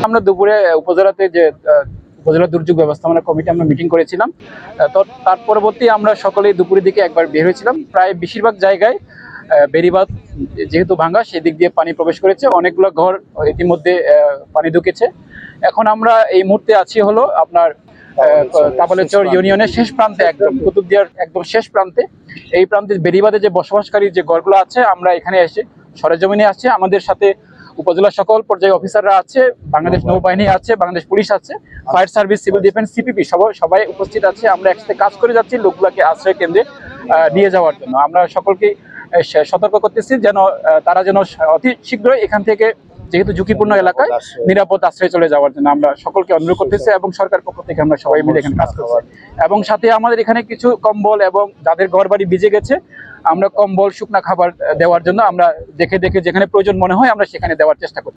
আমরা দুপুরে উপজেলাতে যে উপজেলা দুর্যোগ ব্যবস্থাপনা কমিটি আমরা মিটিং করেছিলাম। তো তার পরবর্তী আমরা সকলেই দুপুরের দিকে একবার বের হয়েছিলাম। প্রায় বেশিরভাগ জায়গায় বেড়িবাঁধ যেহেতু ভাঙ্গা, সেদিক দিয়ে পানি প্রবেশ করেছে, অনেকগুলো ঘর ইতিমধ্যে পানি ঢুকেছে। এখন আমরা এই মুহূর্তে আছি হলো আপনার কাপালেচর ইউনিয়নের শেষ প্রান্তে, একদম কুতুবদিয়ার একদম শেষ প্রান্তে। এই প্রান্তে বেড়িবাঁধে যে বসবাসকারী যে ঘরগুলো আছে, আমরা এখানে এসে সরেজমিনে আসছে। আমাদের সাথে উপজেলা সকল পর্যায়ে অফিসাররা আছে, বাংলাদেশ নৌবাহিনী আছে, বাংলাদেশ পুলিশ আছে, fire service, civil defence, CPP সবাই উপস্থিত আছে। আমরা একসাথে কাজ করে যাচ্ছি লোকগুলোকে আশ্রয় কেন্দ্রে নিয়ে যাওয়ার জন্য। আমরা সকলকে সতর্ক করতেছি যেন তারা যেন অতি শীঘ্রই এখান থেকে, যেহেতু ঝুঁকিপূর্ণ এলাকায়, নিরাপদ আশ্রয়ে চলে যাওয়ার জন্য আমরা সকলকে অনুরোধ করতেছি। এবং সরকার পক্ষ থেকে আমরা সবাই মিলে এখানে কাজ করছি। এবং সাথে আমাদের এখানে কিছু কম্বল এবং যাদের ঘর বাড়ি ভিজে গেছে, আমরা কম্বল, শুকনা খাবার দেওয়ার জন্য আমরা দেখে যেখানে প্রয়োজন মনে হয় আমরা সেখানে দেওয়ার চেষ্টা করি।